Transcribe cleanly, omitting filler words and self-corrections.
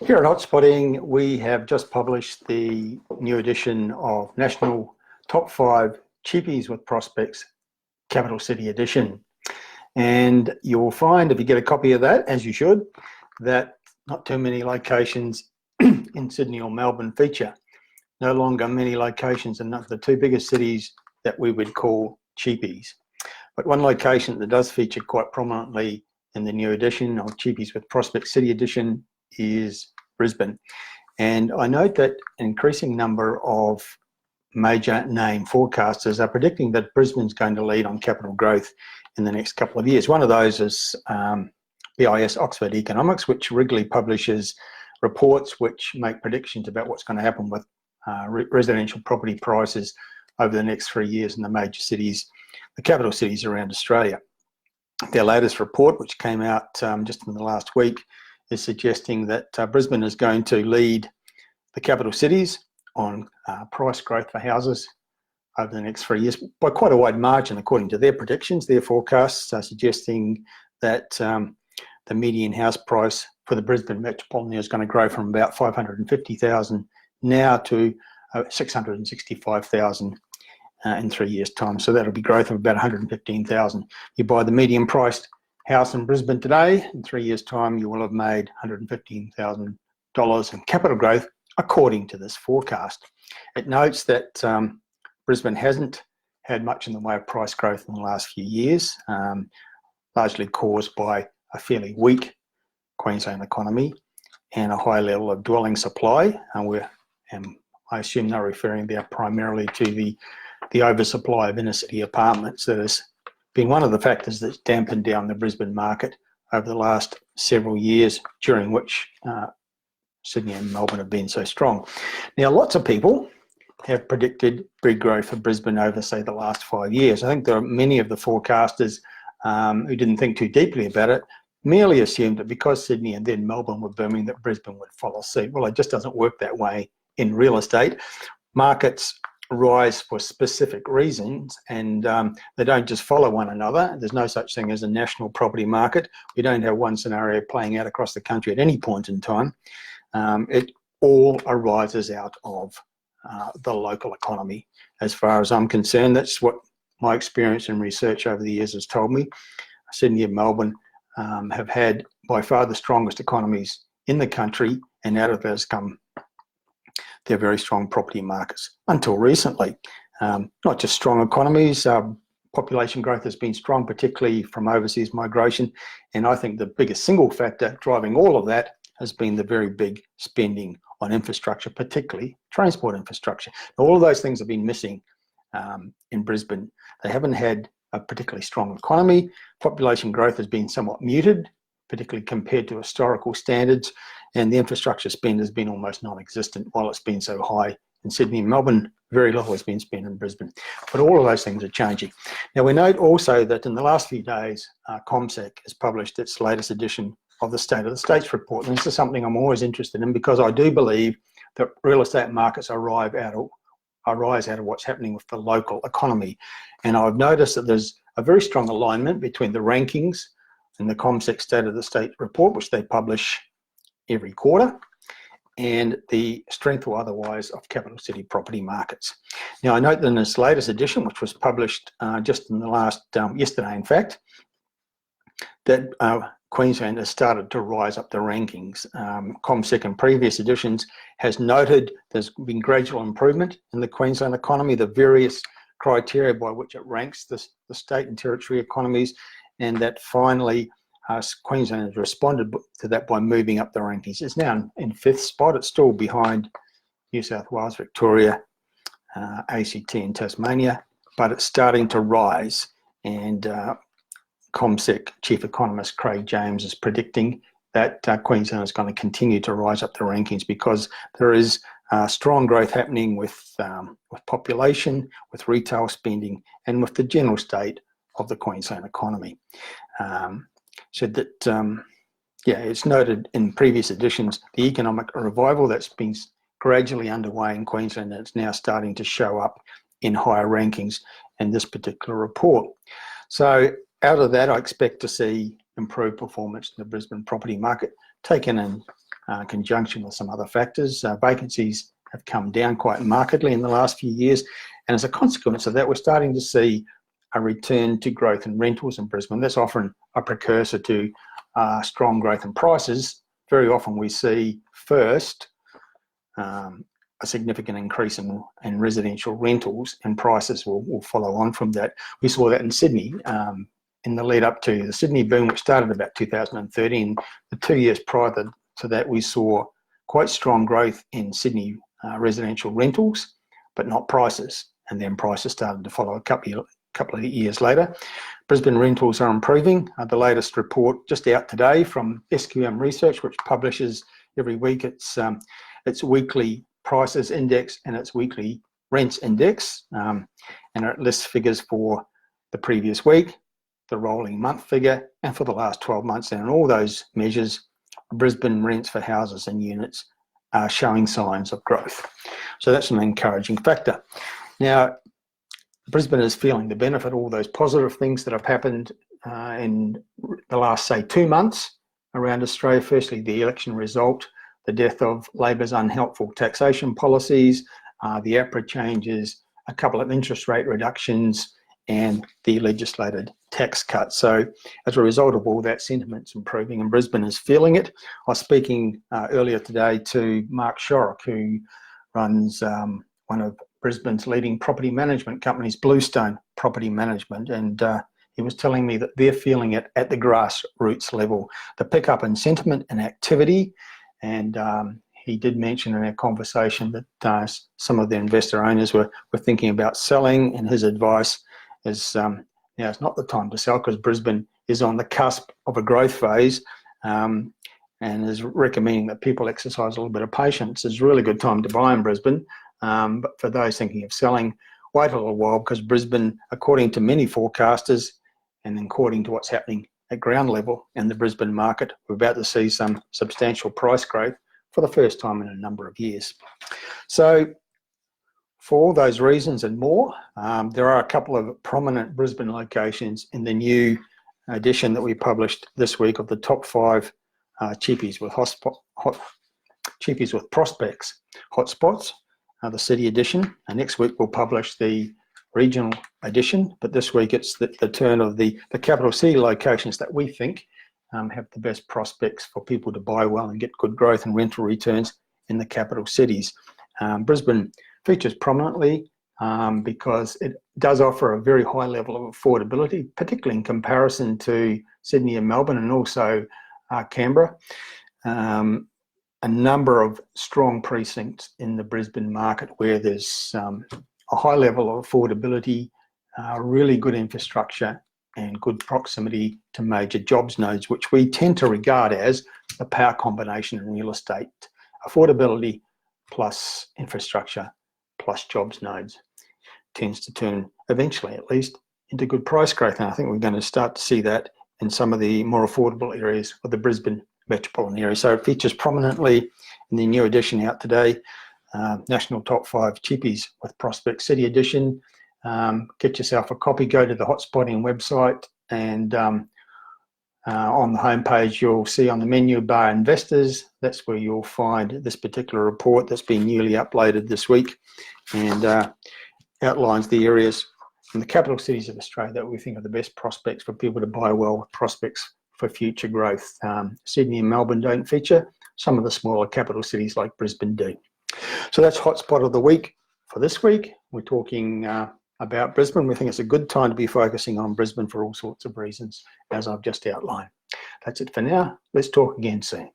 Here at Hotspotting, we have just published the new edition of National Top 5 Cheapies with Prospects Capital City Edition. And you'll find, if you get a copy of that, as you should, that not too many locations in Sydney or Melbourne feature. No longer many locations in the two biggest cities that we would call cheapies. But one location that does feature quite prominently in the new edition of Cheapies with Prospects City Edition is Brisbane. And I note that an increasing number of major name forecasters are predicting that Brisbane's going to lead on capital growth in the next couple of years. One of those is BIS Oxford Economics, which regularly publishes reports which make predictions about what's going to happen with residential property prices over the next 3 years in the major cities, the capital cities around Australia. Their latest report, which came out just in the last week, is suggesting that Brisbane is going to lead the capital cities on price growth for houses over the next 3 years by quite a wide margin, according to their predictions. Their forecasts are suggesting that the median house price for the Brisbane metropolitan area is going to grow from about $550,000 now to $665,000 in 3 years' time. So that'll be growth of about $115,000. You buy the median priced house in Brisbane today, in 3 years' time, you will have made $115,000 in capital growth, according to this forecast. It notes that Brisbane hasn't had much in the way of price growth in the last few years, largely caused by a fairly weak Queensland economy and a high level of dwelling supply. And I assume they're referring there primarily to the oversupply of inner city apartments that has been one of the factors that's dampened down the Brisbane market over the last several years, during which Sydney and Melbourne have been so strong. Now, lots of people have predicted big growth for Brisbane over, say, the last 5 years. I think there are many of the forecasters who didn't think too deeply about it, merely assumed that because Sydney and then Melbourne were booming, that Brisbane would follow suit. Well, it just doesn't work that way in real estate. Markets rise for specific reasons, and they don't just follow one another. There's no such thing as a national property market. We don't have one scenario playing out across the country at any point in time. It all arises out of the local economy. As far as I'm concerned, that's what my experience and research over the years has told me. Sydney and Melbourne have had by far the strongest economies in the country, and out of those come their very strong property markets until recently. Not just strong economies, population growth has been strong, particularly from overseas migration. And I think the biggest single factor driving all of that has been the very big spending on infrastructure, particularly transport infrastructure. All of those things have been missing in Brisbane. They haven't had a particularly strong economy. Population growth has been somewhat muted, particularly compared to historical standards, and the infrastructure spend has been almost non-existent while it's been so high in Sydney and Melbourne. Very little has been spent in Brisbane. But all of those things are changing. Now, we note also that in the last few days, CommSec has published its latest edition of the State of the States report. And this is something I'm always interested in, because I do believe that real estate markets arise out of what's happening with the local economy. And I've noticed that there's a very strong alignment between the rankings in the CommSec State of the State report, which they publish every quarter, and the strength or otherwise of capital city property markets. Now, I note that in this latest edition, which was published just in the last, yesterday in fact, that Queensland has started to rise up the rankings. CommSec in previous editions has noted there's been gradual improvement in the Queensland economy, the various criteria by which it ranks the state and territory economies, and that finally Queensland has responded to that by moving up the rankings. It's now in fifth spot. It's still behind New South Wales, Victoria, ACT and Tasmania, but it's starting to rise. And CommSec Chief Economist Craig James is predicting that Queensland is going to continue to rise up the rankings, because there is strong growth happening with population, with retail spending, and with the general state of the Queensland economy. So that, it's noted in previous editions, the economic revival that's been gradually underway in Queensland, and it's now starting to show up in higher rankings in this particular report. So out of that, I expect to see improved performance in the Brisbane property market, taken in conjunction with some other factors. Vacancies have come down quite markedly in the last few years, and as a consequence of that, we're starting to see a return to growth in rentals in Brisbane. That's often a precursor to strong growth in prices. Very often we see first a significant increase in residential rentals, and prices will follow on from that. We saw that in Sydney in the lead up to the Sydney boom, which started about 2013. The 2 years prior to that, we saw quite strong growth in Sydney residential rentals, but not prices. And then prices started to follow a couple of years later. Brisbane rentals are improving. The latest report just out today from SQM Research, which publishes every week its weekly prices index and its weekly rents index, and it lists figures for the previous week, the rolling month figure, and for the last 12 months. And in all those measures, Brisbane rents for houses and units are showing signs of growth. So that's an encouraging factor. Now, Brisbane is feeling the benefit of all those positive things that have happened in the last, say, 2 months around Australia. Firstly, the election result, the death of Labor's unhelpful taxation policies, the APRA changes, a couple of interest rate reductions, and the legislated tax cuts. So as a result of all that, sentiment's improving and Brisbane is feeling it. I was speaking earlier today to Mark Shorrock, who runs one of Brisbane's leading property management companies, Bluestone Property Management, and he was telling me that they're feeling it at the grassroots level, the pickup in sentiment and activity. And he did mention in our conversation that some of the investor owners were thinking about selling, and his advice is now it's not the time to sell because Brisbane is on the cusp of a growth phase, and is recommending that people exercise a little bit of patience. It's a really good time to buy in Brisbane, but for those thinking of selling, wait a little while, because Brisbane, according to many forecasters and according to what's happening at ground level in the Brisbane market, we're about to see some substantial price growth for the first time in a number of years. So for all those reasons and more, there are a couple of prominent Brisbane locations in the new edition that we published this week of the top 5 cheapies with prospects hotspots, the city edition. And next week we'll publish the regional edition, but this week it's the turn of the capital city locations that we think have the best prospects for people to buy well and get good growth and rental returns in the capital cities. Brisbane features prominently because it does offer a very high level of affordability, particularly in comparison to Sydney and Melbourne, and also Canberra. A number of strong precincts in the Brisbane market where there's a high level of affordability, really good infrastructure, and good proximity to major jobs nodes, which we tend to regard as the power combination in real estate: affordability plus infrastructure plus jobs nodes tends to turn, eventually at least, into good price growth. And I think we're going to start to see that in some of the more affordable areas of the Brisbane metropolitan area. So it features prominently in the new edition out today, National Top 5 Cheapies with Prospect City Edition. Get yourself a copy, go to the Hotspotting website, and on the homepage you'll see on the menu bar Investors. That's where you'll find this particular report that's been newly uploaded this week, and outlines the areas in the capital cities of Australia that we think are the best prospects for people to buy well, with prospects for future growth. Sydney and Melbourne don't feature. Some of the smaller capital cities like Brisbane do. So that's Hotspot of the Week for this week. We're talking about Brisbane. We think it's a good time to be focusing on Brisbane for all sorts of reasons, as I've just outlined. That's it for now. Let's talk again soon.